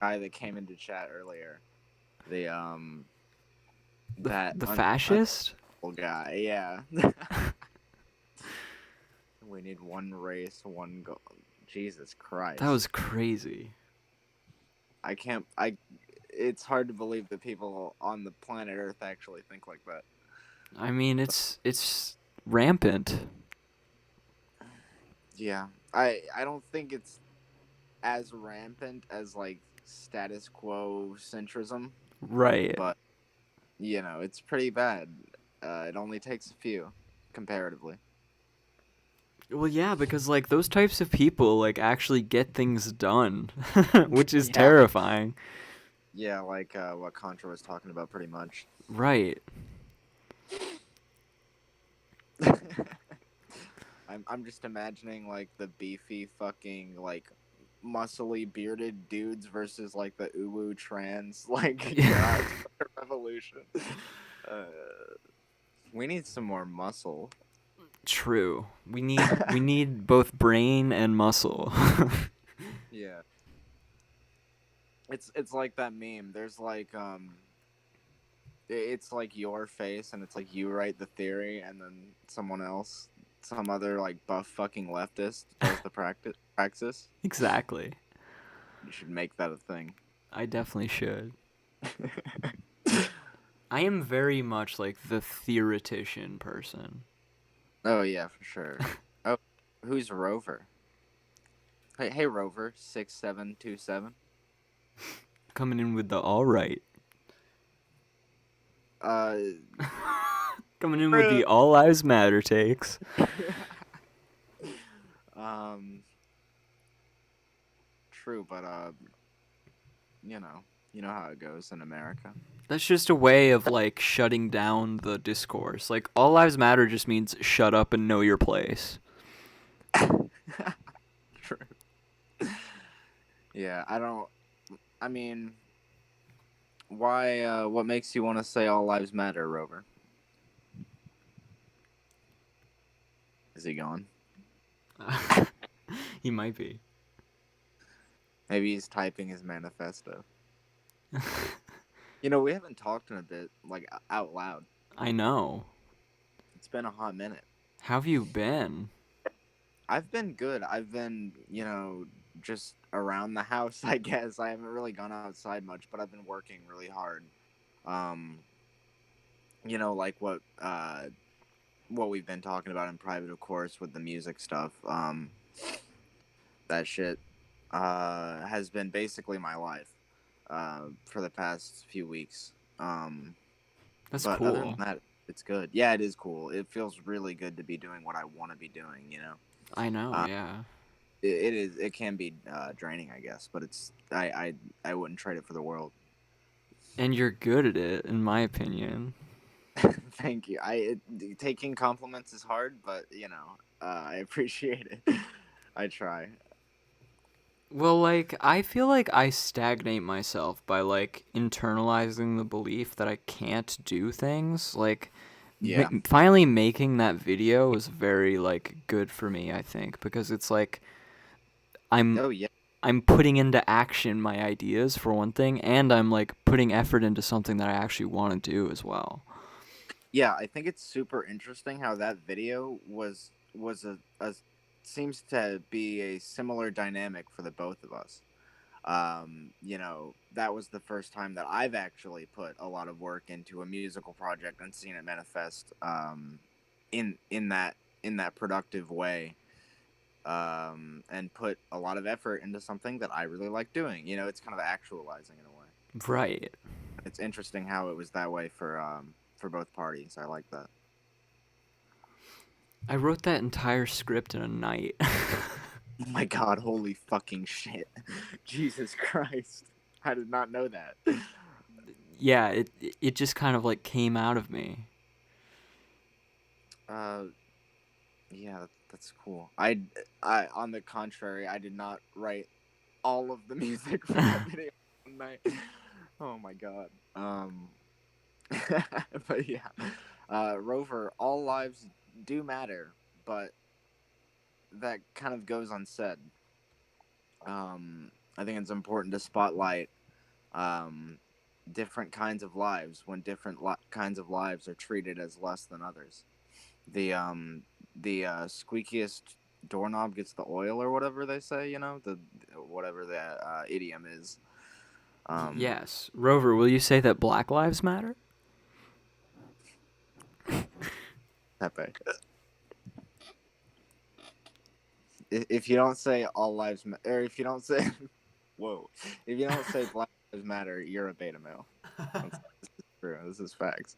guy that came into chat earlier. The The that the fascist? guy. Yeah. We need one race, one goal. Jesus That Christ. was crazy. I can't. I. It's hard to believe that people on the planet Earth actually think like that. I mean, it's rampant. Yeah. I don't think it's as rampant as like status quo centrism, Right. but it's pretty bad. It only takes a few, comparatively. Well, yeah, because like those types of people like actually get things done, which is Yeah. terrifying. Yeah, like what Contra was talking about, pretty much. Right. I'm just imagining like the beefy fucking like muscly bearded dudes versus like the uwu trans like Yeah. god revolution. Uh, we need some more muscle. True. We need both brain and muscle. Yeah. It's like that meme. There's like it's like your face and it's like you write the theory and then someone else, some other like buff fucking leftist does the praxis. Exactly. You should make that a thing. I definitely should. I am very much like the theoretician person. Oh yeah, for sure. Oh, who's Rover? Hey Rover 6727. Coming in with the all right. Uh, Coming in with the all lives matter takes. um, true, but you know, you know how it goes in America. That's just a way of like shutting down the discourse. Like all lives matter just means shut up and know your place. True. Yeah, I don't. I mean, why? What makes you want to say all lives matter, Rover? Is he gone? He might be. Maybe he's typing his manifesto. We haven't talked in a bit, like out loud. I know. It's been a hot minute. How have you been? I've been good. I've been, just around the house, I guess. I haven't really gone outside much, but I've been working really hard. Um, like what we've been talking about in private, of course, with the music stuff. That shit has been basically my life for the past few weeks. That's But other than cool. that, it's good. Yeah, it is cool. It feels really good to be doing what I want to be doing. I know, Uh, yeah. it is. It can be draining, I guess, but I wouldn't trade it for the world. And you're good at it, in my opinion. Thank you. Taking compliments is hard, but I appreciate it. I try. Well, like, I feel like I stagnate myself by, like, internalizing the belief that I can't do things. Like, Yeah. finally making that video was very, like, good for me, I think, because it's like I'm Oh yeah. I'm putting into action my ideas for one thing, and I'm like putting effort into something that I actually want to do as well. Yeah, I think it's super interesting how that video was a seems to be a similar dynamic for the both of us. That was the first time that I've actually put a lot of work into a musical project and seen it manifest in that productive way. And put a lot of effort into something that I really like doing. It's kind of actualizing in a way. Right. It's interesting how it was that way for both parties. I like that. I wrote that entire script in a night. Oh my god, holy fucking shit. Jesus Christ. I did not know that. Yeah, it just kind of like came out of me. Uh yeah, that's cool. I on the contrary, I did not write all of the music for that video one night. Oh my god. But yeah. Rover, all lives do matter, but that kind of goes unsaid. I think it's important to spotlight um, different kinds of lives when different kinds of lives are treated as less than others. The squeakiest doorknob gets the oil, or whatever they say. The whatever the idiom is. Um, Yes. Rover, will you say that Black Lives Matter? Pepe. If you don't say all lives or if you don't say whoa, if you don't say Black Lives Matter, you're a beta male. This is true. This is facts.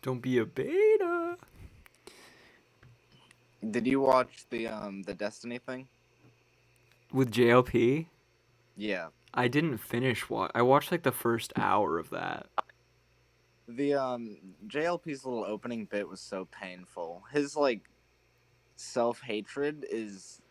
Don't be a beta. Did you watch the Destiny thing? With JLP? Yeah. I didn't finish I watched like the first hour of that. The JLP's little opening bit was so painful. His like self-hatred is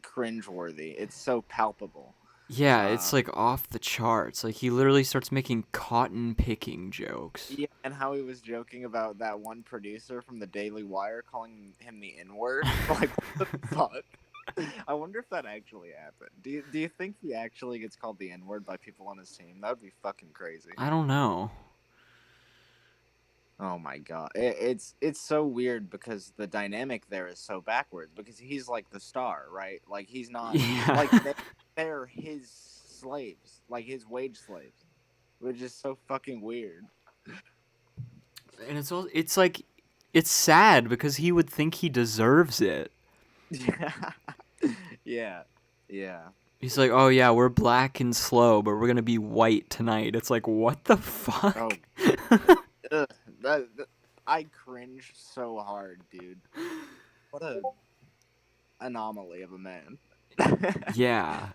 cringeworthy. It's so palpable. Yeah, it's Um like off the charts. Like he literally starts making cotton picking jokes. yeah, and how he was joking about that one producer from the Daily Wire calling him the N-word. Like, what the fuck? I wonder if that actually happened. Do you think he actually gets called the N-word by people on his team? That would be fucking crazy. I don't know. Oh my god, it's so weird because the dynamic there is so backwards. Because he's like the star, right? Like he's not Yeah. like they're his slaves, like his wage slaves, which is so fucking weird. And it's like it's sad because he would think he deserves it. Yeah, yeah, yeah. He's like, "Oh yeah, we're black and slow, but we're going to be white tonight." It's like, "What the Oh, fuck?" ugh, that I cringe so hard, dude. What a anomaly of a man. Yeah,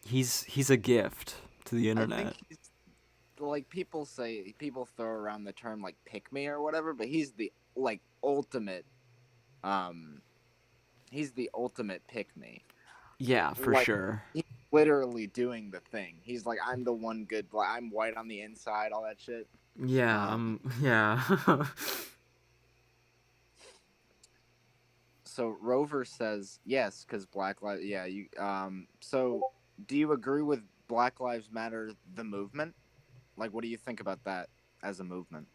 he's a gift to the I think internet. he's like people throw around the term like pick me or whatever, but he's the like ultimate um he's the ultimate pick me. Yeah, for Like sure. he's literally doing the thing. He's like I'm the one good black. I'm white on the inside, all that shit. Yeah, yeah. So Rover says yes because Black Lives. Yeah, you. So do you agree with Black Lives Matter the movement? Like, what do you think about that as a movement?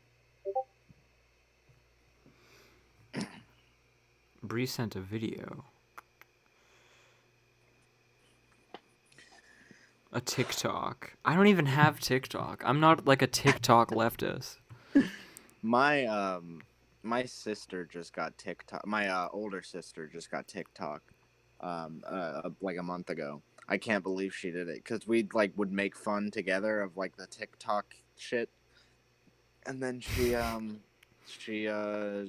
Bree sent a video. A TikTok. I don't even have TikTok. I'm not like a TikTok leftist. My my sister just got TikTok. My older sister just got TikTok, like a month ago. I can't believe she did it because we like would make fun together of like the TikTok shit, and then she uh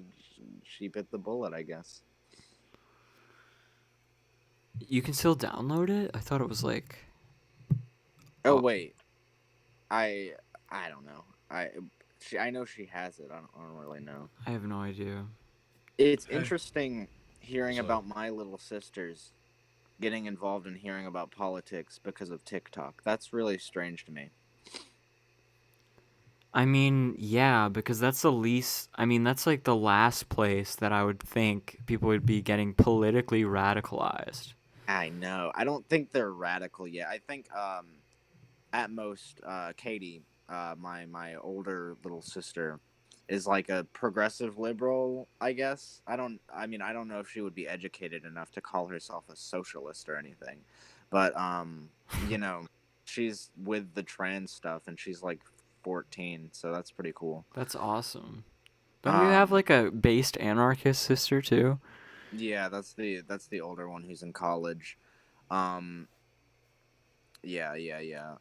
she bit the bullet, I guess. You can still download it? I thought it was like Oh oh, wait, I I don't know. I know she has it. I don't really know. I have no idea. It's Hey, interesting hearing what's up? about my little sisters getting involved in hearing about politics because of TikTok. That's really strange to me. I mean, yeah, because that's the least. I mean, that's like the last place that I would think people would be getting politically radicalized. I know. I don't think they're radical yet. I think at most Katie, my older little sister is like a progressive liberal, I guess. I don't know if she would be educated enough to call herself a socialist or anything. But you know, she's with the trans stuff and she's like 14, so that's pretty cool. That's awesome. Don't you have Um like a based anarchist sister too? yeah, that's the older one who's in college. Um yeah, yeah, yeah.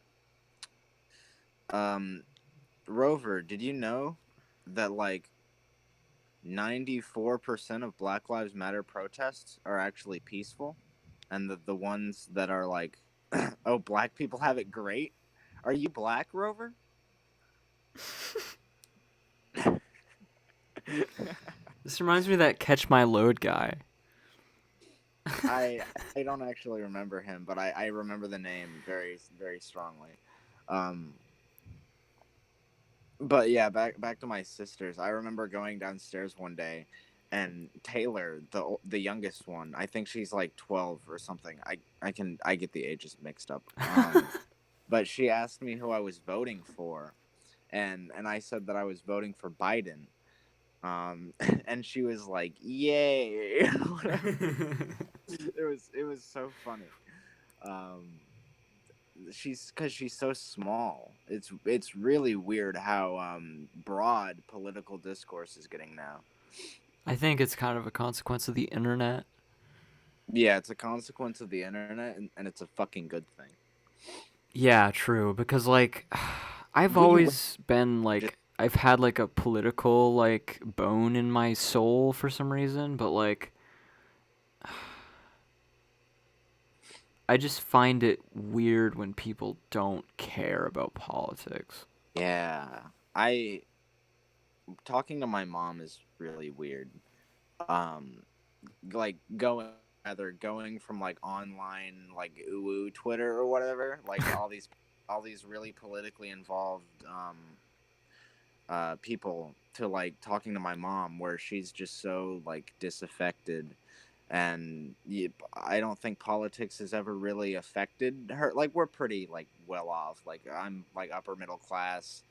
Um Rover, did you know that like 94% of Black Lives Matter protests are actually peaceful? And the ones that are like, oh, black people have it great? Are you black, Rover? This reminds me of that Catch My Load guy. I I don't actually remember him, but I remember the name very very strongly. Um But yeah, back to my sisters. I remember going downstairs one day, and Taylor, the youngest one, I think she's like 12 or something. I get the ages mixed up. But she asked me who I was voting for, and I said that I was voting for Biden. And she was like, "Yay!" Whatever. It was so funny. Um, she's because she's so small. It's really weird how broad political discourse is getting now. I think it's kind of a consequence of the internet. Yeah, it's a consequence of the internet, and it's a fucking good thing. Yeah, true. Because like, I've We win always been just like, I've had like a political like bone in my soul for some reason, but like, I just find it weird when people don't care about politics. yeah. I Talking to my mom is really weird. Um, like going from like online like ooh Twitter or whatever, like all these really politically involved people to like talking to my mom where she's just so like disaffected. And I don't think politics has ever really affected her. Like we're pretty like well off. Like I'm like upper middle class.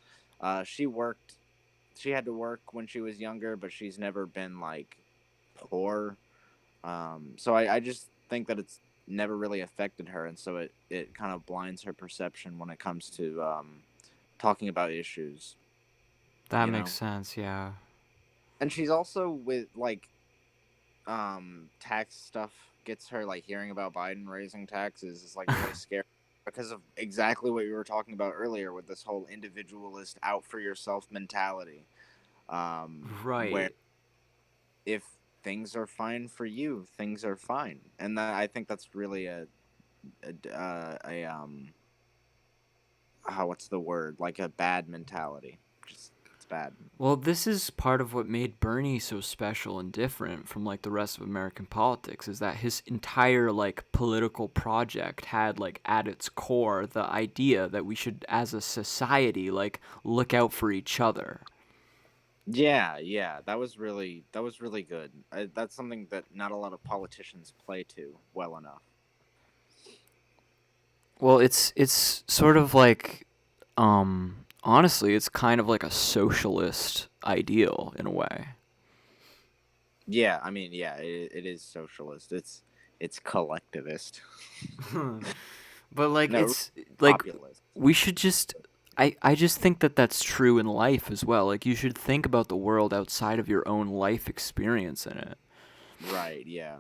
She had to work when she was younger, but she's never been like poor. So I just think that it's never really affected her, and so it kind of blinds her perception when it comes to talking about issues, That you makes know. sense. Yeah. And she's also with like tax stuff gets her like hearing about Biden raising taxes is like really scary because of exactly what you were talking about earlier with this whole individualist out for yourself mentality. Where Right. if things are fine for you, things are fine, and I think that's really a what's the word, like a bad mentality. Just it's bad. Well, this is part of what made Bernie so special and different from like the rest of American politics is that his entire like political project had like at its core the idea that we should as a society like look out for each other. Yeah, that was really good. That's something that not a lot of politicians play to well enough. Well, it's sort of like honestly, it's kind of like a socialist ideal in a way. Yeah, I mean, yeah, it is socialist. It's collectivist. But like No, it's like populist. we should just I just think that that's true in life as well. Like you should think about the world outside of your own life experience in it. Right, yeah.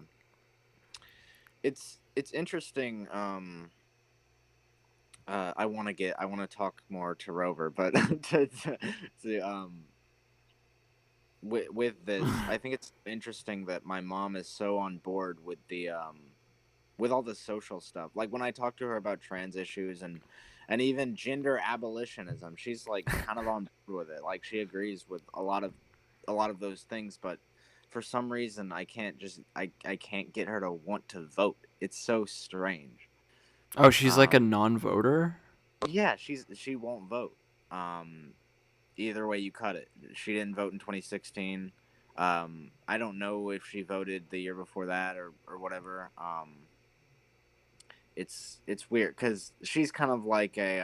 It's interesting. I want to talk more to Rover, but with this, I think it's interesting that my mom is so on board with all the social stuff. Like when I talk to her about trans issues and even gender abolitionism, she's like kind of on board with it. Like she agrees with a lot of those things, but for some reason I can't get her to want to vote. It's so strange. Oh, she's like Um a non-voter? yeah, she won't vote. Um Either way you cut it. She didn't vote in 2016. I don't know if she voted the year before that or whatever. It's weird cuz she's kind of like a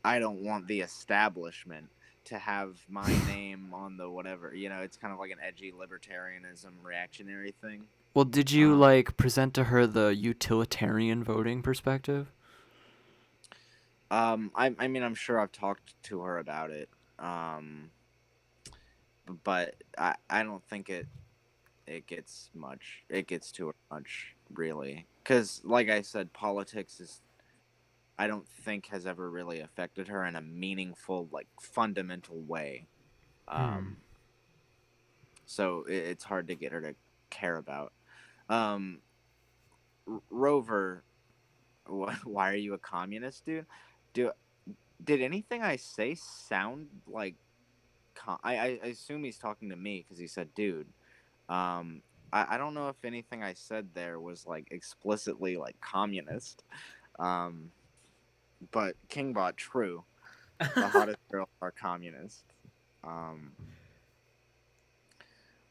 I don't want the establishment to have my name on the whatever. It's kind of like an edgy libertarianism reactionary thing. Well, did you Um like present to her the utilitarian voting perspective? I mean I'm sure I've talked to her about it. Um but I don't think it gets too much really because like I said, politics is I don't think has ever really affected her in a meaningful like fundamental way. Hmm. um so it's hard to get her to care about. um Rover, why are you a communist, dude? do did anything I say sound like I assume he's talking to me because he said dude. um I don't know if anything I said there was like explicitly like communist. um but Kingbot, true. The hottest girls are communists. Um,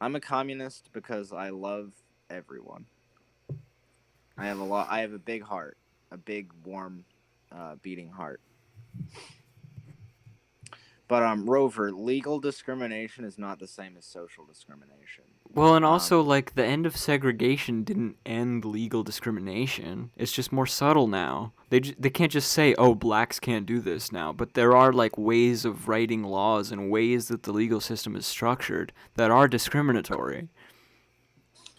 I'm a communist because I love everyone. I have a lot. I have a big heart, a big, warm, beating heart. But Rover, legal discrimination is not the same as social discrimination. Well, and Um, also, like, the end of segregation didn't end legal discrimination. It's just more subtle now. They can't just say, "Oh, blacks can't do this now," but there are like ways of writing laws and ways that the legal system is structured that are discriminatory.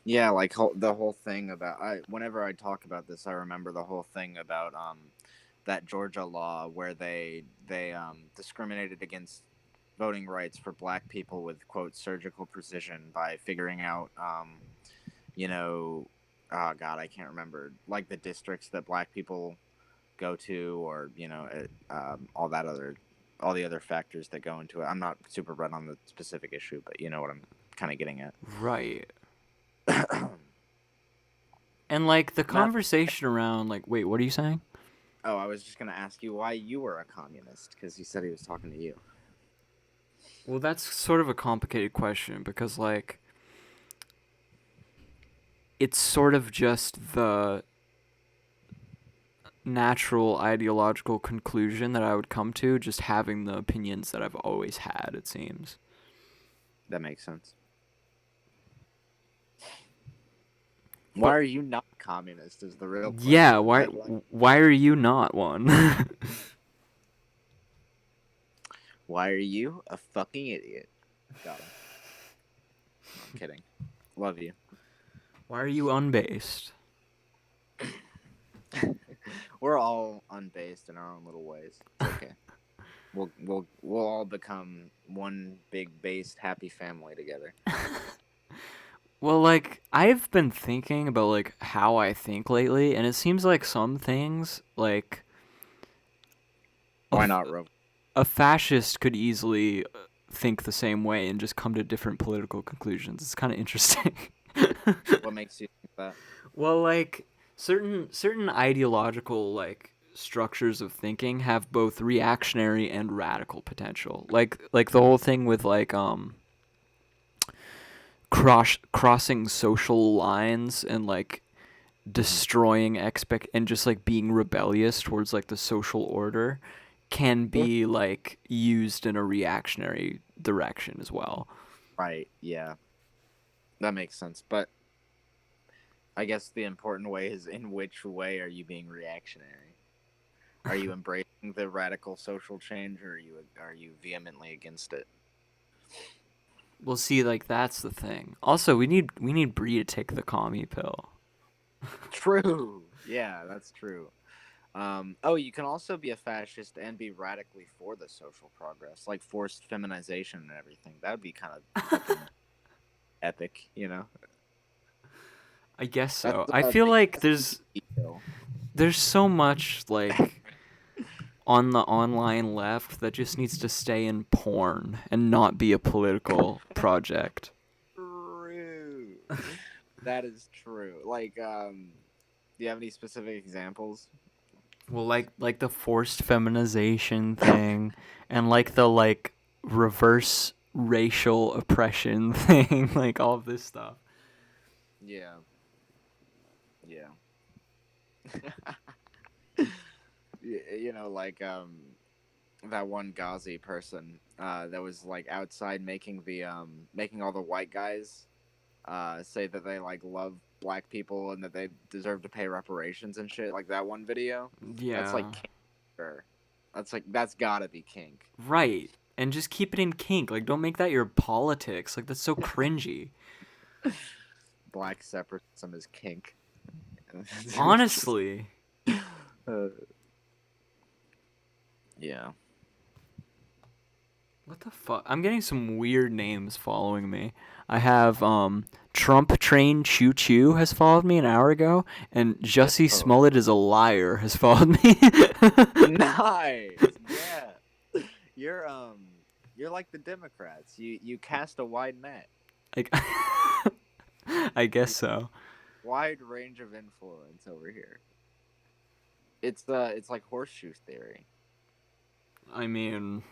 yeah, like the whole thing about whenever I talk about this, I remember the whole thing about that Georgia law where they discriminated against voting rights for black people with quote surgical precision by figuring out you know oh god, I can't remember, like the districts that black people go to, or all the other factors that go into it. I'm not super read on the specific issue, but you know what I'm kind of getting at. Right. And like the Matt, conversation around like, wait, what are you saying? oh, I was just gonna ask you why you were a communist because he said he was talking to you. Well, that's sort of a complicated question because like it's sort of just the natural ideological conclusion that I would come to just having the opinions that I've always had, it seems. That makes sense. Why But are you not communist? Is the real yeah, question. why are you not one? Why are you a fucking idiot? Got him. No, I'm kidding. Love you. Why are you unbased? We're all unbased in our own little ways. It's okay. We'll all become one big based happy family together. Well, like I've been thinking about like how I think lately, and it seems like some things like Why not, Rover? a fascist could easily think the same way and just come to different political conclusions. It's kind of interesting. What makes you think that? Well, like certain ideological like structures of thinking have both reactionary and radical potential. Like the whole thing with like crossing social lines and like destroying expect and just like being rebellious towards like the social order can be like used in a reactionary direction as well. Right. Yeah, that makes sense. But I guess the important way is in which way are you being reactionary? Are you embracing the radical social change, or are you vehemently against it? We'll see, like that's the thing. Also, we need Bree to take the commie pill. True. Yeah, that's true. Oh, you can also be a fascist and be radically for the social progress, like forced feminization and everything. That would be kind of fucking epic, you know? I guess That's so. I feel big. like That's the there's detail. there's so much like on the online left that just needs to stay in porn and not be a political project. True. That is true. Like, do you have any specific examples? Well, like the forced feminization thing and like the like reverse racial oppression thing, like all of this stuff. Yeah. Yeah. Like that one Ghazi person that was like outside making all the white guys say that they like love black people and that they deserve to pay reparations and shit. Like that one video. That's like Yeah. kink. Sure. That's gotta be kink. Right. And just keep it in kink. Like don't make that your politics. Like that's so cringy. Black separatism is kink. Honestly. uh, yeah. What the fuck? I'm getting some weird names following me. I have Trump Train Choo Choo has followed me an hour ago, and Jussie Oh, Smollett is a liar has followed me. nice. Yeah. You're you're like the Democrats. You cast a wide net. Like, I guess You so. wide range of influence over here. It's like horseshoe theory. I mean,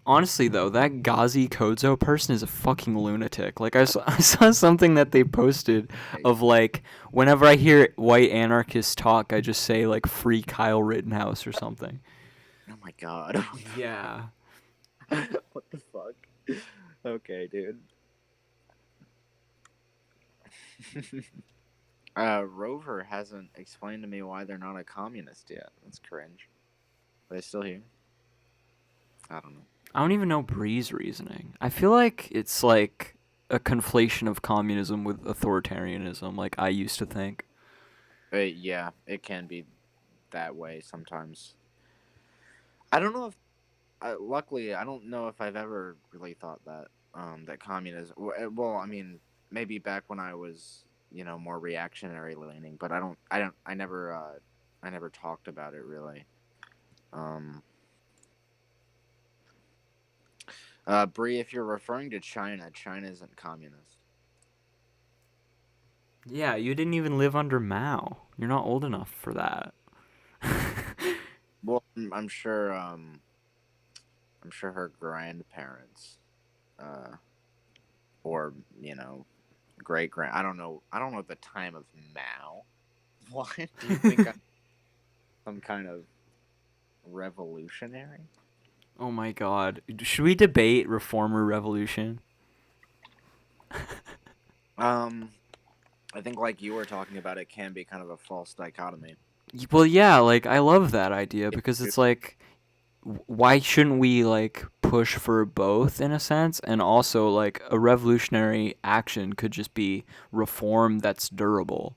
honestly though, that Ghazi Kodzo person is a fucking lunatic. Like I saw something that they posted Hey, of like whenever I hear white anarchists talk, I just say like free Kyle Rittenhouse or something. oh my god. Yeah. What the fuck? Okay, dude. Rover hasn't explained to me why they're not a communist yet. That's cringe. Are they still here? I don't know. I don't even know Bree's reasoning. I feel like it's like a conflation of communism with authoritarianism, like I used to think. Yeah, it can be that way sometimes. I don't know if. Luckily, I don't know if I've ever really thought that. That communism. Well, I mean, maybe back when I was, more reactionary leaning, but I don't. I don't. I never. I never talked about it really. Um. Bree, if you're referring to China, China isn't communist. Yeah, you didn't even live under Mao. You're not old enough for that. Well, I'm sure. I'm sure her grandparents, uh, or great grand. I don't know. I don't know the time of Mao. What do you think? I'm some kind of revolutionary? Oh my god. Should we debate reform or revolution? Um, I think like you were talking about, it can be kind of a false dichotomy. Well, yeah, like I love that idea Yeah, because it's like why shouldn't we like push for both in a sense, and also like a revolutionary action could just be reform that's durable.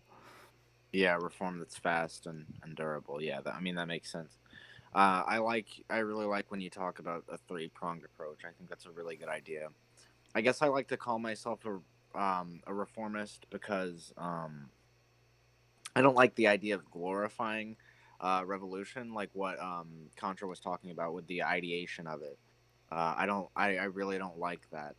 yeah, reform that's fast and durable. Yeah, I mean that makes sense. I really like when you talk about a three-pronged approach. I think that's a really good idea. I guess I like to call myself a reformist because I don't like the idea of glorifying revolution, like what Contra was talking about with the ideation of it. I don't. I really don't like that.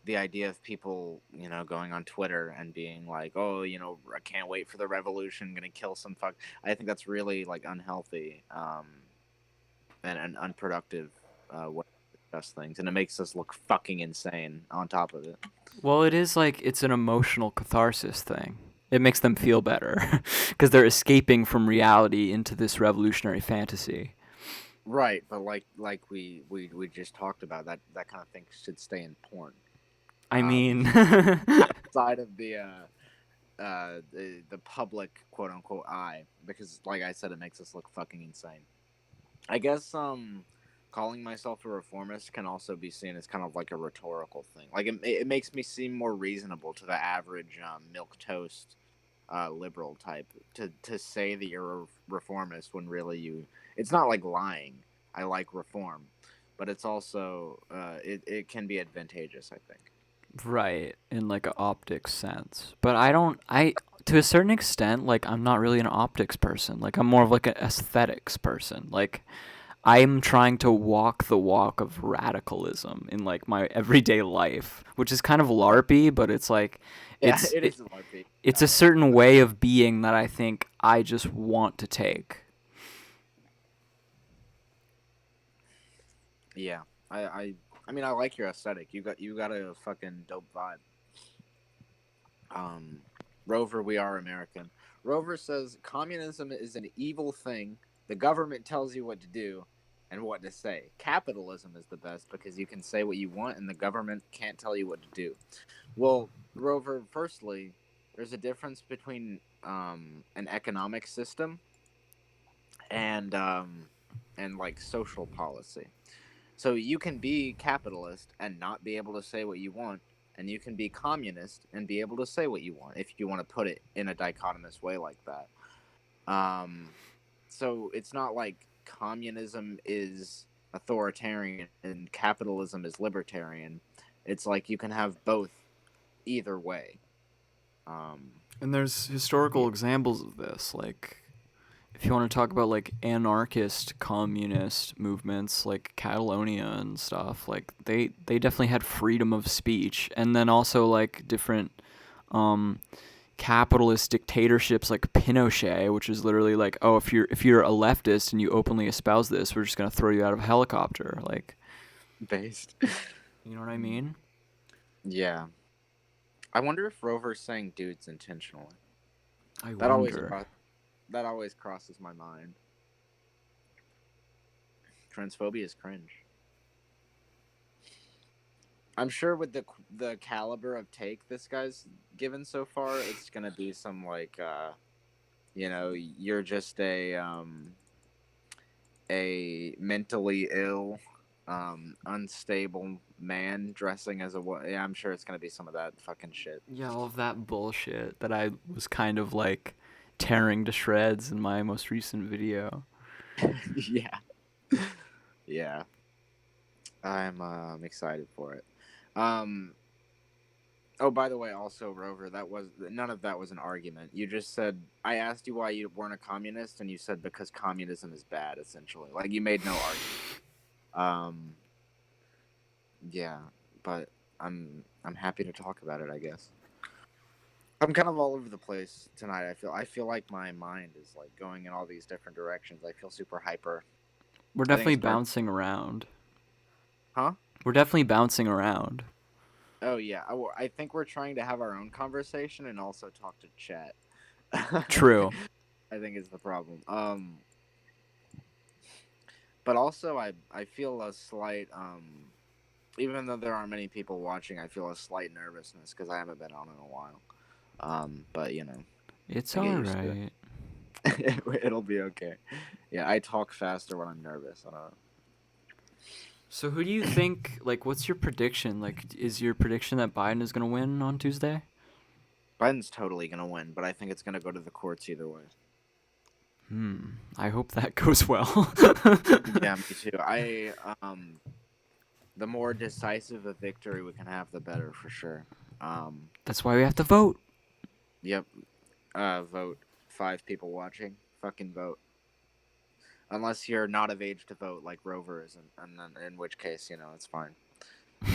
The idea of people, going on Twitter and being like, "Oh, I can't wait for the revolution, gonna kill some fuck." I think that's really like unhealthy and an unproductive way to discuss things, and it makes us look fucking insane on top of it. Well, it is like it's an emotional catharsis thing. It makes them feel better because they're escaping from reality into this revolutionary fantasy. Right, but like we just talked about, that kind of thing should stay in porn. I mean, Outside of the public quote unquote eye, because like I said, it makes us look fucking insane. I guess calling myself a reformist can also be seen as kind of like a rhetorical thing. Like it makes me seem more reasonable to the average milk toast liberal type to say that you're a reformist when really it's not like lying. I like reform, but it's also it can be advantageous, I think. right, in like a optics sense. But I don't I to a certain extent like I'm not really an optics person. Like I'm more of like an aesthetics person. Like I'm trying to walk the walk of radicalism in like my everyday life, which is kind of larpy, but it's like Yeah, it's it it, is a LARPy. it's a certain way of being that I think I just want to take. Yeah, I mean I like your aesthetic. You got a fucking dope vibe. Um, Rover, we are American. Rover says communism is an evil thing. The government tells you what to do and what to say. Capitalism is the best because you can say what you want and the government can't tell you what to do. Well, Rover, firstly, there's a difference between an economic system and like social policy. So you can be capitalist and not be able to say what you want, and you can be communist and be able to say what you want if you want to put it in a dichotomous way like that. Um, so it's not like communism is authoritarian and capitalism is libertarian. It's like you can have both either way. Um, And there's yeah, historical examples of this, like if you want to talk about like anarchist communist movements like Catalonia and stuff, like they definitely had freedom of speech, and then also like different um capitalist dictatorships like Pinochet, which is literally like, oh, if you're a leftist and you openly espouse this, we're just gonna throw you out of a helicopter. Like, Based. you know what I mean? Yeah. I wonder if Rover's saying dudes intentionally. I That always wonder. that always crosses my mind. Transphobia is cringe. I'm sure with the caliber of take this guy's given so far, it's gonna be some like you're just a mentally ill, unstable man dressing as a woman. Yeah, I'm sure it's gonna be some of that fucking shit. Yeah, all of that bullshit that I was kind of like tearing to shreds in my most recent video. Yeah, yeah. I'm excited for it. Um. Oh, by the way, also Rover, that was none of that was an argument. You just said I asked you why you weren't a communist, and you said because communism is bad. Essentially, like you made no argument. Um. Yeah, but I'm happy to talk about it. I guess. I'm kind of all over the place tonight. I feel like my mind is like going in all these different directions. I feel super hyper. We're I think definitely it's part. bouncing around. Huh? We're definitely bouncing around. Oh yeah. I think we're trying to have our own conversation and also talk to chat. True. I think is the problem. But also I feel a slight even though there aren't many people watching, I feel a slight nervousness because I haven't been on in a while. But It's I get used to alright. it. It'll be okay. Yeah, I talk faster when I'm nervous. I don't know. So who do you think, like, what's your prediction? Like, is your prediction that Biden is going to win on Tuesday? Biden's totally gonna win, but I think it's gonna go to the courts either way. I hope that goes well. Yeah, me too. The more decisive a victory we can have, the better for sure. That's why we have to vote. Yep. Vote. 5 people watching. Fucking vote. Unless you're not of age to vote, like Rover isn't, and then in which case, it's fine.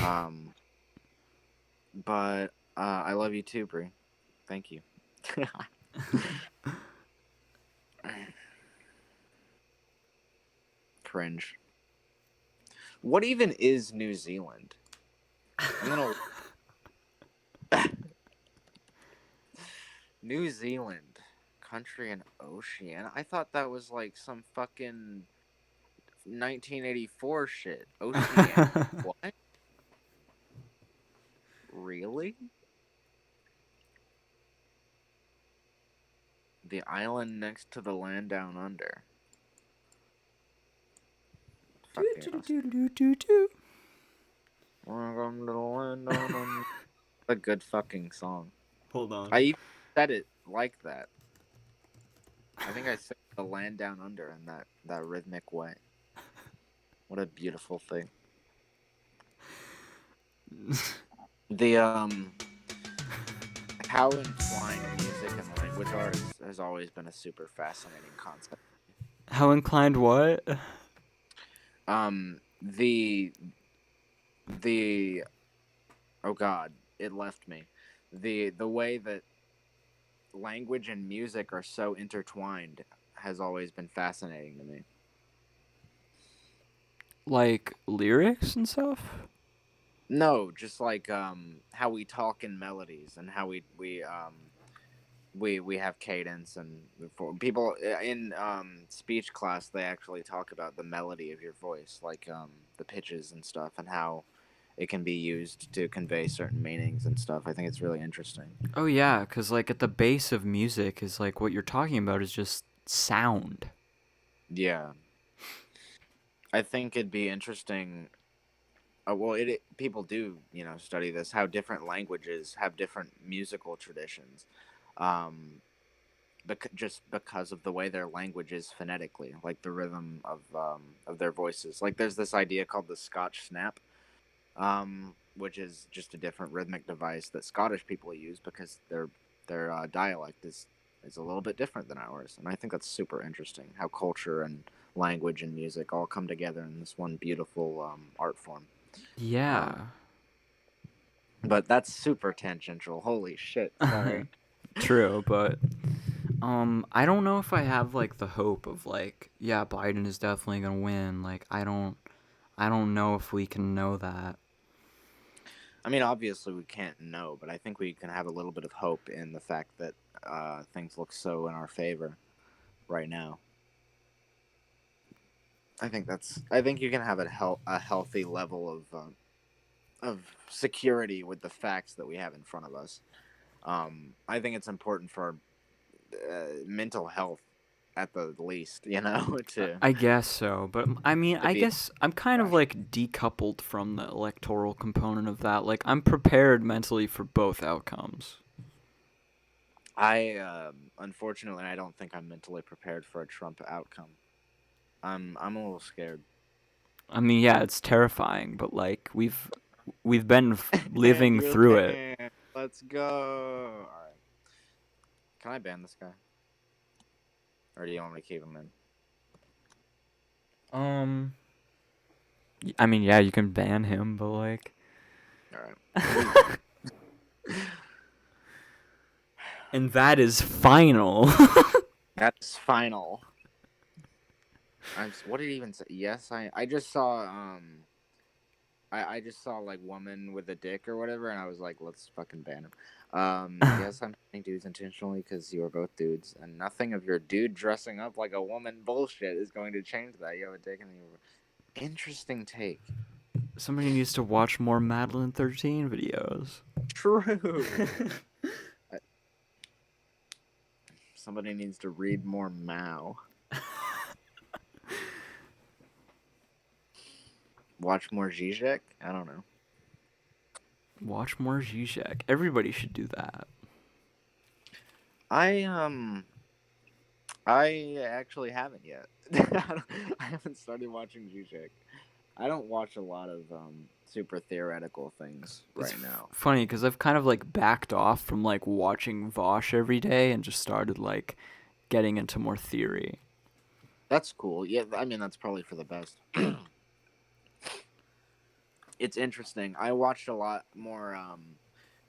Um, but I love you too, Brie. Thank you. Cringe. What even is New Zealand? I'm gonna New Zealand, country and ocean. I thought that was like some fucking 1984 shit. Oceania. What? Really? The island next to the land down under. Fucking Welcome to the land down under. A good fucking song. Hold on. I even said it like that. I think I said the land down under in that rhythmic way. What a beautiful thing. The how entwined music and language are has always been a super fascinating concept. How inclined what? The oh god, it left me. The way that language and music are so intertwined has always been fascinating to me. Like lyrics and stuff? No, just like how we talk in melodies and how we have cadence, and for people in speech class they actually talk about the melody of your voice, like the pitches and stuff, and how it can be used to convey certain meanings and stuff. I think it's really interesting. Oh yeah, cuz like at the base of music is like what you're talking about is just sound. Yeah, I think it'd be interesting. Well, people do study this, how different languages have different musical traditions, um, just because of the way their language is phonetically, like the rhythm of their voices. Like there's this idea called the Scotch snap, which is just a different rhythmic device that Scottish people use because their dialect is a little bit different than ours, and I think that's super interesting. How culture and language and music all come together in this one beautiful art form. Um, Yeah. but that's super tangential. Holy shit! Sorry. True, but I don't know if I have like the hope of like, yeah, Biden is definitely gonna win. Like, I don't know if we can know that. I mean, obviously we can't know, but I think we can have a little bit of hope in the fact that things look so in our favor right now. I think you can have a healthy level of security with the facts that we have in front of us. I think it's important for our mental health at the least, you know, I guess so, but I mean, to I be guess I'm kind of rational. like decoupled from the electoral component of that. Like, I'm prepared mentally for both outcomes. I unfortunately I don't think I'm mentally prepared for a Trump outcome. I'm a little scared. I mean, yeah, it's terrifying, but like we've been And living you're through it. there. Let's go. All right. Can I ban this guy, or do you want me to keep him in? Um, I mean, yeah, you can ban him, but like, All right. He's gone. and that is final. That's final. What did he even say? Yes, I just saw I just saw like woman with a dick or whatever, and I was like, let's fucking ban him. Yes, I'm banning dudes intentionally because you are both dudes, and nothing of your dude dressing up like a woman bullshit is going to change that. You have a dick and you. Interesting take. Somebody needs to watch more Madeline 13 videos. True. Uh, Somebody needs to read more Mao. Watch more Zizek? I don't know. Watch more Zizek. Everybody should do that. I I actually haven't yet. I haven't started watching Zizek. I don't watch a lot of super theoretical things It's right now. funny because I've kind of like backed off from like watching Vosh every day and just started like getting into more theory. That's cool. Yeah, I mean that's probably for the best. It's interesting. I watched a lot more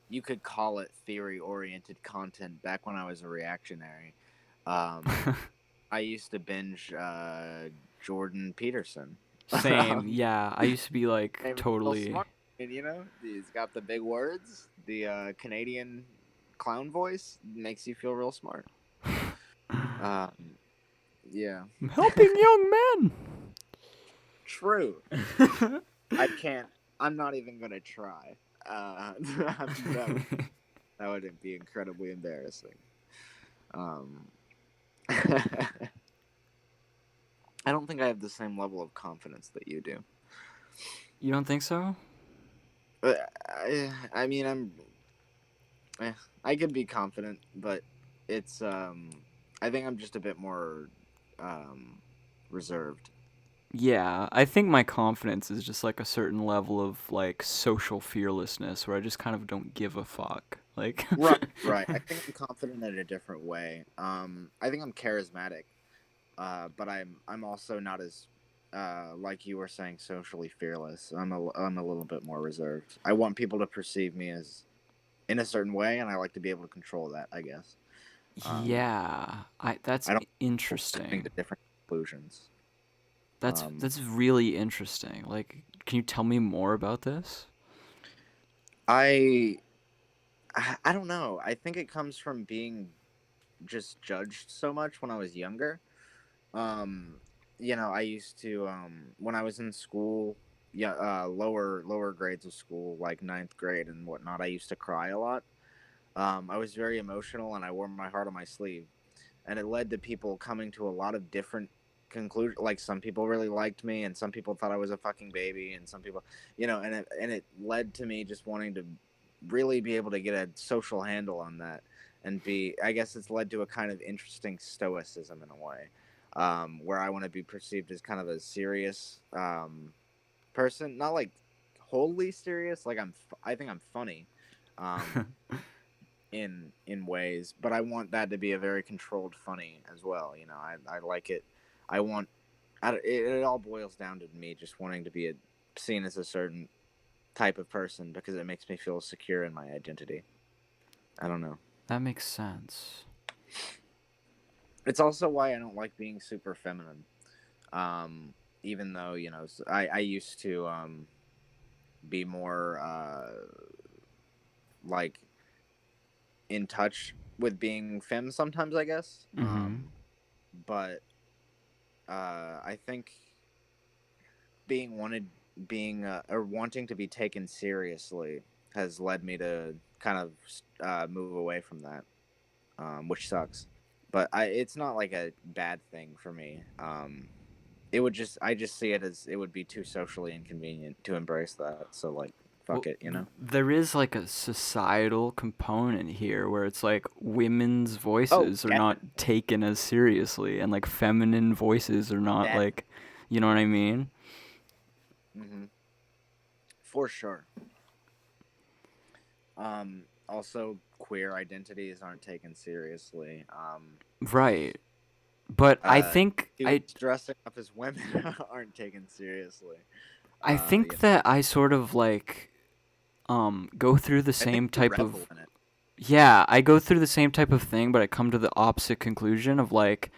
you could call it theory oriented content back when I was a reactionary. Um I used to binge Jordan Peterson. Same, yeah. I used to be like Named real totally. smart, and you know he's got the big words. The Canadian clown voice makes you feel real smart. Um, yeah, I'm helping young men. true. I can't. I'm not even gonna try. That would be incredibly embarrassing. Um, I don't think I have the same level of confidence that you do. You don't think so? I mean, eh, I could be confident, but it's I think I'm just a bit more um reserved. Yeah, I think my confidence is just like a certain level of like social fearlessness where I just kind of don't give a fuck. Like Right, right. I think I'm confident in a different way. I think I'm charismatic, but I'm also not as like you were saying socially fearless. I'm a little bit more reserved. I want people to perceive me as in a certain way, and I like to be able to control that. I guess. Um, yeah, I that's I don't coming interesting. to different conclusions. That's Um, that's really interesting. Like, can you tell me more about this? I I don't know. I think it comes from being just judged so much when I was younger. Um, I used to when I was in school, yeah, lower grades of school, like ninth grade and whatnot. I used to cry a lot. I was very emotional, and I wore my heart on my sleeve, and it led to people coming to a lot of different conclusions. Like some people really liked me, and some people thought I was a fucking baby, and some people, and it led to me just wanting to really be able to get a social handle on that, and be. I guess it's led to a kind of interesting stoicism in a way, where I want to be perceived as kind of a serious person, not like wholly serious. Like I think I'm funny. Um, in ways, but I want that to be a very controlled funny as well. I like it. I want it all boils down to me just wanting to be seen as a certain type of person because it makes me feel secure in my identity. I don't know. That makes sense. It's also why I don't like being super feminine. Um, Even though I used to be more like in touch with being femme sometimes, I guess. Mhm. But I think being wanted, being or wanting to be taken seriously has led me to kind of move away from that, which sucks. But it's not like a bad thing for me. It would just, I just see it as it would be too socially inconvenient to embrace that. So like, fuck Well, it, you know. there is like a societal component here where it's like women's Oh, voices are not definitely, taken as seriously and like feminine voices are not like, definitely. you know what I mean? Hmm. For sure. Also, queer identities aren't taken seriously. Right. But I Uh, think Dudes dressing up as women aren't taken seriously. I Yeah, think that I sort of like go through the I think same you type revel of in it. yeah, I go through the same type of thing, but I come to the opposite conclusion of like,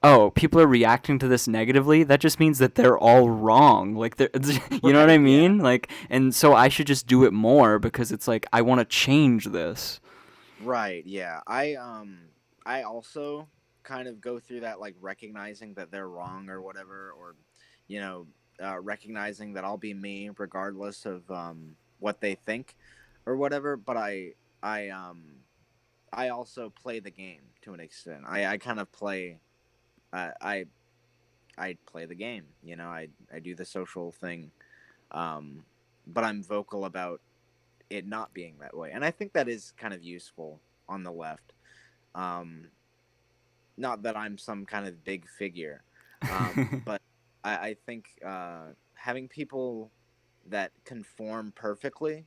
oh, people are reacting to this negatively. That just means that they're all wrong. Like they're, you know what I Right? Yeah. mean? Like, and so I should just do it more because it's like I want to change this. Right. Yeah. I also kind of go through that, like recognizing that they're wrong or whatever, or you know, recognizing that I'll be me regardless of what they think or whatever. But I I also play the game to an extent. I kind of play. I I play the game. You know, I do the social thing. Um, but I'm vocal about it not being that way, and I think that is kind of useful on the left. Um, Not that I'm some kind of big figure, but I think having people that conform perfectly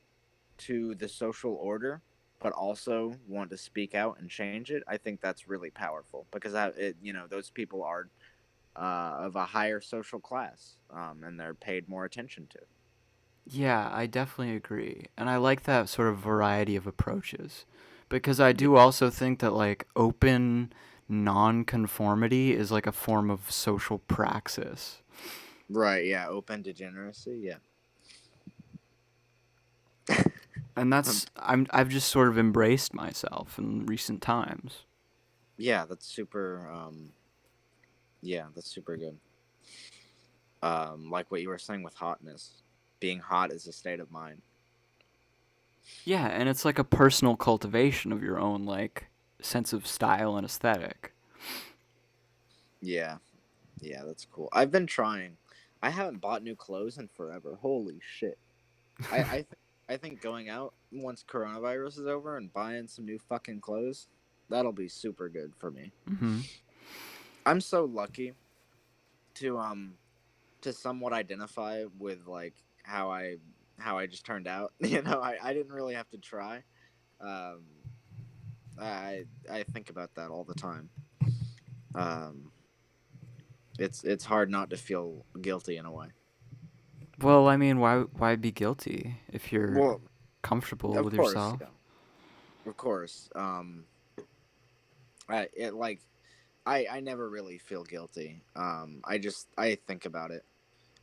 to the social order, but also want to speak out and change it, I think that's really powerful because those people are of a higher social class, and they're paid more attention to. Yeah, I definitely agree. And I like that sort of variety of approaches. Because I Yeah. do also think that like open nonconformity is like a form of social praxis. Right. Yeah. Open degeneracy. Yeah. And Um, I've just sort of embraced myself in recent times. yeah. That's super. Yeah. That's super good. Like what you were saying with hotness, being hot is a state of mind. Yeah, and it's like a personal cultivation of your own like sense of style and aesthetic. Yeah. Yeah. That's cool. I've been trying. I haven't bought new clothes in forever. Holy shit. I think going out once coronavirus is over and buying some new fucking clothes, that'll be super good for me. Mhm. I'm so lucky to somewhat identify with like how I just turned out. I didn't really have to try. Um, I think about that all the time. Um, it's hard not to feel guilty in a way. Well, I mean, why be guilty if you're Well, comfortable of with course, yourself? yeah, of course. Like I never really feel guilty. I think about it.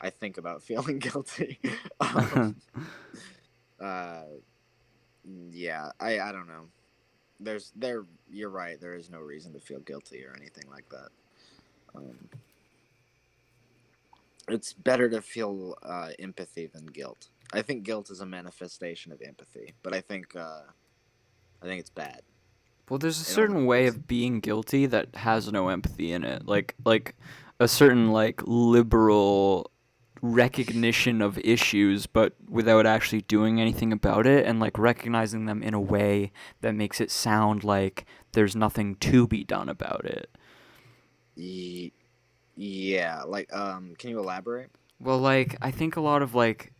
I think about feeling guilty. um, uh, yeah, I don't know. You're right. There is no reason to feel guilty or anything like that. Um, it's better to feel empathy than guilt. I think guilt is a manifestation of empathy, but I think it's bad. Well, there's a It only certain way makes of being guilty that has no empathy in it. Like a certain like liberal recognition of issues but without actually doing anything about it and like recognizing them in a way that makes it sound like there's nothing to be done about it. y- yeah. Like can you elaborate? Well, like I think a lot of like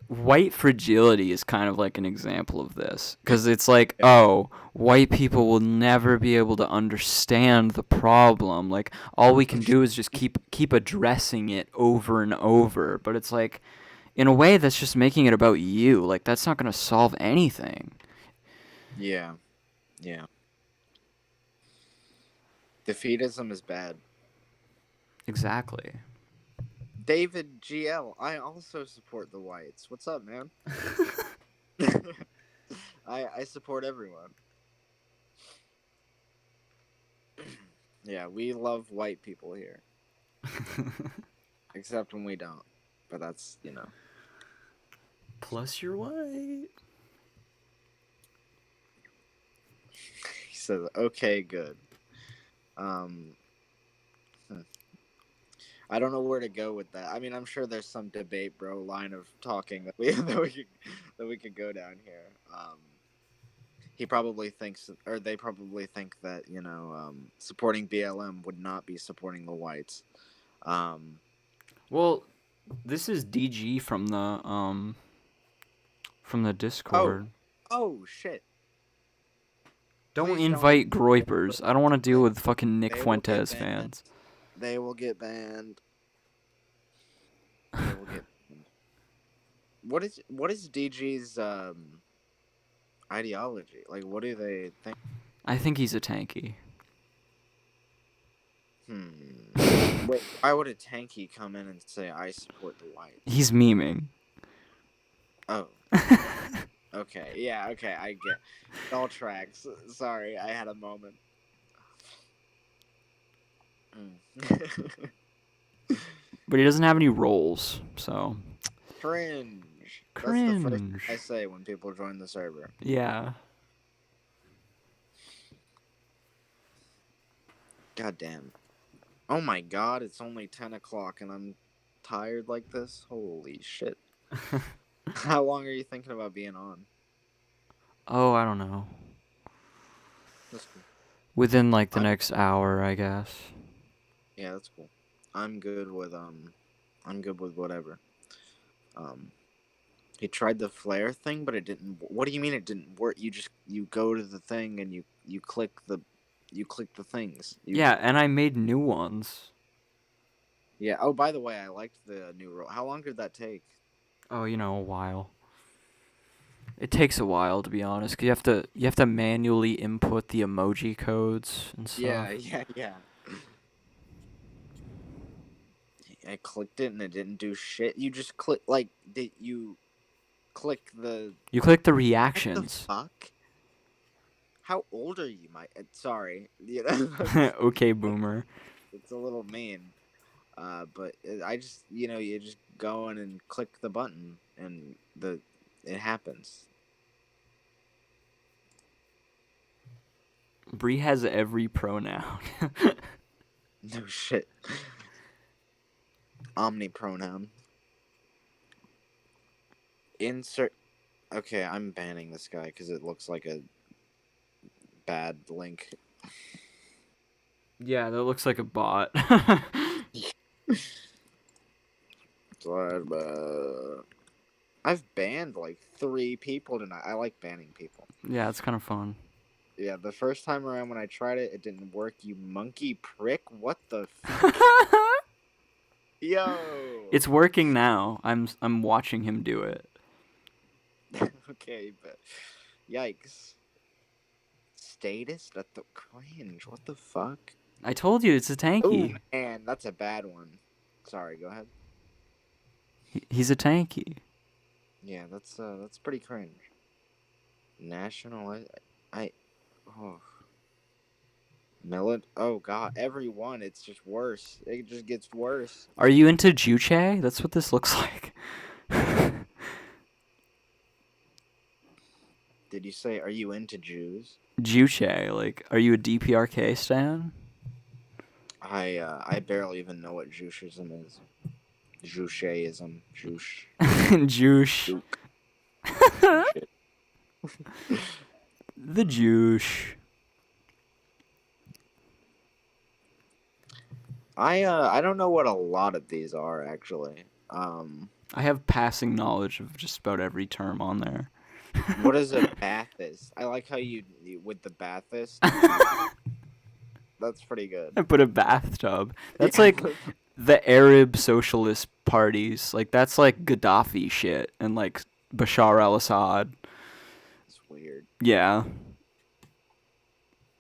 white fragility is kind of like an example of this because it's like, Yeah. oh, white people will never be able to understand the problem, like all we can do is just keep addressing it over and over, but it's like in a way that's just making it about you, like that's not going to solve anything. Yeah. Yeah. Defeatism is bad. Exactly. David GL, I also support the whites. What's up, man? I support everyone. Yeah, we love white people here, except when we don't. But that's, Plus, you're white. he says, okay, good. Um, hmm. I don't know where to go with that. I mean, I'm sure there's some debate, bro, line of talking that we that we could go down here. He probably thinks, or they probably think that supporting BLM would not be supporting the whites. Um, Well, this is DG from the oh, Discord. oh shit! Don't Please don't. invite groypers. I don't want to deal They, with fucking Nick they will get Fuentes banned. fans. They will get banned. They will get banned. What is DG's ideology? Like, what do they think? I think he's a tanky. Wait, why would a tanky come in and say I support the whites? He's memeing. Oh, okay, yeah, okay, I get. It all tracks. Sorry, I had a moment. But he doesn't have any roles, so. Cringe. That's the first thing Cringe. I say when people join the server. Yeah. God damn. Oh my god, it's only 10 o'clock and I'm tired like this? Holy shit. How long are you thinking about being on? Oh, I don't know. That's cool. Within like the I'm, next hour, I guess. yeah, that's cool. I'm good with whatever. Um he tried the flare thing, but it didn't. What do you mean it didn't work? You go to the thing and you click the things. Yeah, and I made new ones. Yeah. Oh, by the way, I liked the new role. How long did that take? Oh, a while. It takes a while, to be honest. 'Cause you have to manually input the emoji codes and Yeah, stuff. yeah. I clicked it and it didn't do shit. You just click like did you click the You click the what the reactions. fuck? How old are you, my? Sorry, Okay, boomer. it's a little mean. But I just you just go in and click the button and it happens. Bree has every pronoun. No shit. Omni pronoun. Insert. Okay, I'm banning this guy because it looks like a bad link. Yeah, that looks like a bot. I've banned like 3 people tonight. I like banning people. Yeah, it's kind of fun. Yeah, the first time around when I tried it, it didn't work. You monkey prick! What the fuck? Yo. It's working now. I'm watching him do it. Okay, but yikes. Status? That the cringe. What the fuck? I told you it's a Oh tanky. man, that's a bad one. Sorry, go ahead. He's a tanky. Yeah, that's pretty cringe. National, I oh, oh god, everyone, it's just worse. It just gets worse. Are you into Juche? That's what this looks like. Did you say, are you into Jews? Juche, like, are you a DPRK stan? I barely even know what Jushism is. Jucheism. Juche. Juice. Shit. The Juice. I don't know what a lot of these are actually. I have passing knowledge of just about every term on there. What is a Baathist? I like how you with the Baathist. That's pretty good. I put a bathtub. That's Yeah. like the Arab socialist parties. Like, that's like Gaddafi shit and like Bashar al-Assad. It's weird. Yeah.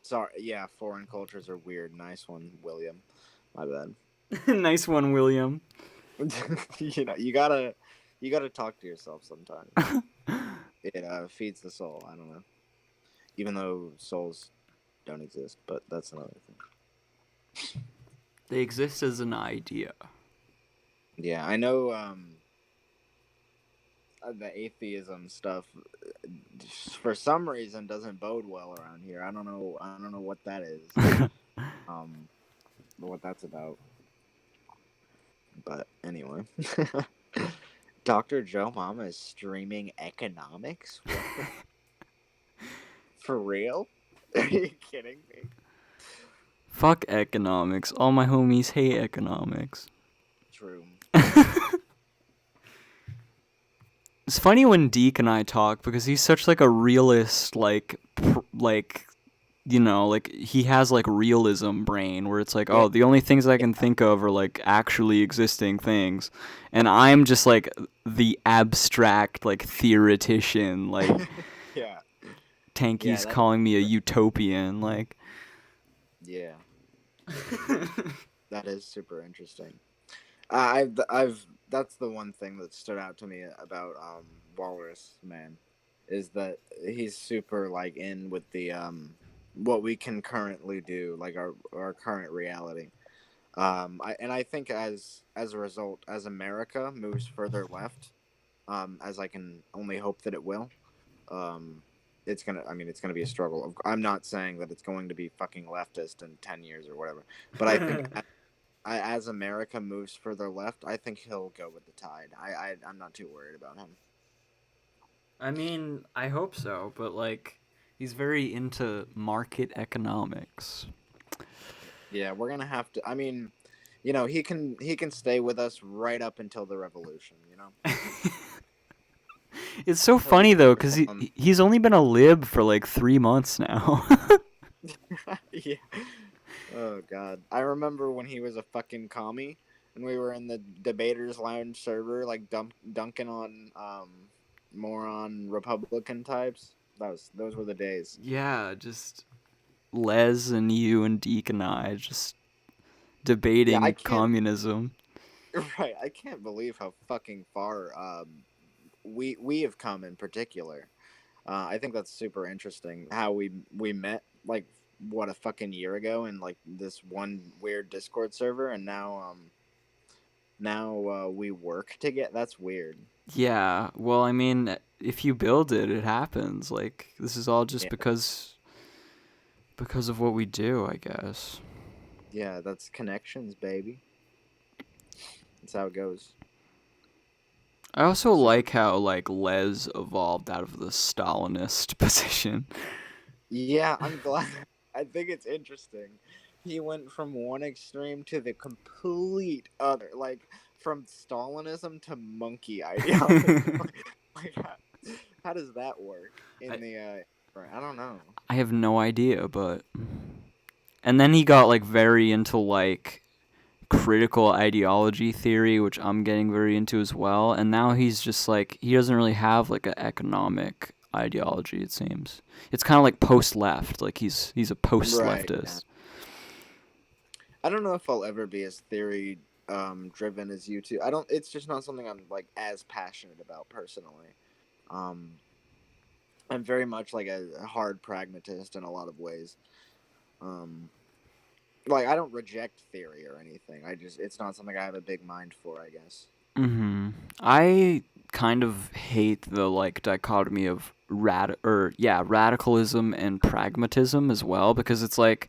Sorry, yeah, foreign cultures are weird. Nice one, William. My bad. Nice one, William. You gotta talk to yourself sometimes. It feeds the soul. I don't know. Even though souls don't exist, but that's another thing. They exist as an idea. Yeah, I know. The atheism stuff, for some reason, doesn't bode well around here. I don't know. I don't know what that is. Um, what that's about. But anyway, Dr. Joe Mama is streaming economics. What the for real? Are you kidding me? Fuck economics. All my homies hate economics. True. It's funny when Deke and I talk because he's such like a realist, like you know, like he has like realism brain where it's like, Yeah. oh, the only things I can Yeah. think of are like actually existing things, and I'm just like the abstract like theoretician, like Yeah. Yeah. Tanky's That's calling me a super. utopian, like. Yeah. That is super interesting. I've that's the one thing that stood out to me about Walrus Man, is that he's super like in with the what we can currently do, like our current reality. I think as a result, as America moves further left, as I can only hope that it will, um, it's gonna. I mean, it's gonna be a struggle. I'm not saying that it's going to be fucking leftist in 10 years or whatever, but I think as America moves further left, I think he'll go with the tide. I'm not too worried about him. I mean, I hope so, but like, he's very into market economics. Yeah, we're gonna have to. I mean, he can stay with us right up until the revolution. It's so He'll be funny though, cause still on. he's only been a lib for like 3 months now. Yeah. Oh God, I remember when he was a fucking commie, and we were in the debaters lounge server, like dunking on moron Republican types. Those were the days. Yeah, just Les and you and Deke and I just Yeah, I debating can't. communism. Right, I can't believe how fucking far we have come in particular. I think that's super interesting how we met like what a fucking year ago in like this one weird Discord server, and now we work to get. That's weird. Yeah, well, I mean, if you build it, it happens. Like this is all just Yeah, because of what we do, I guess. yeah, that's connections, baby. That's how it goes. I also Super. like how like Les evolved out of the Stalinist position. Yeah, I'm glad. I think it's interesting. He went from one extreme to the complete other, like from Stalinism to monkey ideology. Like, how does that work I in the? Right, I don't know. I have no idea, but and then he got like very into like critical ideology theory, which I'm getting very into as well. And now he's just like he doesn't really have like an economic ideology. It seems it's kind of like post left. Like he's a post Right. Yeah. leftist. I don't know if I'll ever be as theory driven as you two. I don't. It's just not something I'm like as passionate about personally. Um, I'm very much like a hard pragmatist in a lot of ways. Um, like I don't reject theory or anything. It's not something I have a big mind for, I guess. I kind of hate the like dichotomy of radicalism and pragmatism as well because it's like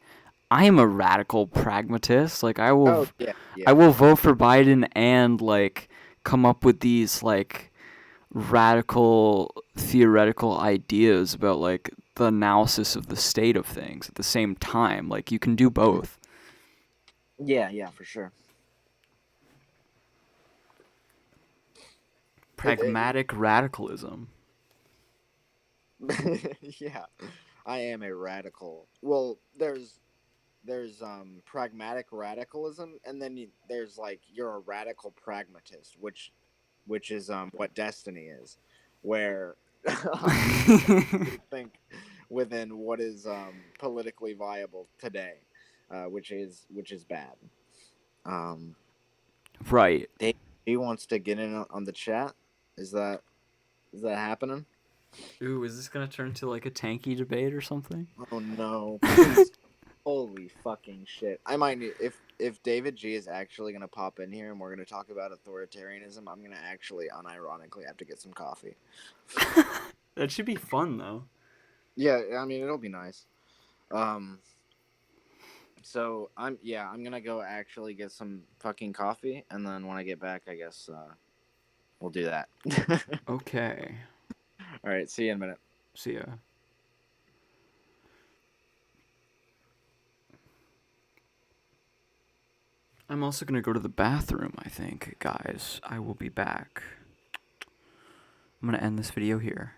I am a radical pragmatist. Like Oh yeah, I yeah, will vote for Biden and like come up with these like radical theoretical ideas about like the analysis of the state of things at the same time. Like you can do both. yeah, yeah, for sure. It Pragmatic radicalism. yeah, I am a radical. Well, there's pragmatic radicalism, and then there's like you're a radical pragmatist, which is what destiny is, where you think within what is politically viable today, which is bad. Um, Right. Dave he wants to get in on the chat. Is that is that happening? Ooh, is this gonna turn to like a tanky debate or something? Oh no, please! Holy fucking shit! I might need if David G is actually gonna pop in here and we're gonna talk about authoritarianism. I'm gonna actually unironically have to get some coffee. That should be fun though. Yeah, I mean it'll be nice. Um, so I'm gonna go actually get some fucking coffee, and then when I get back, I guess we'll do that. Okay. All right, see you in a minute. See ya. I'm also gonna go to the bathroom, I think, guys. I will be back. I'm gonna end this video here.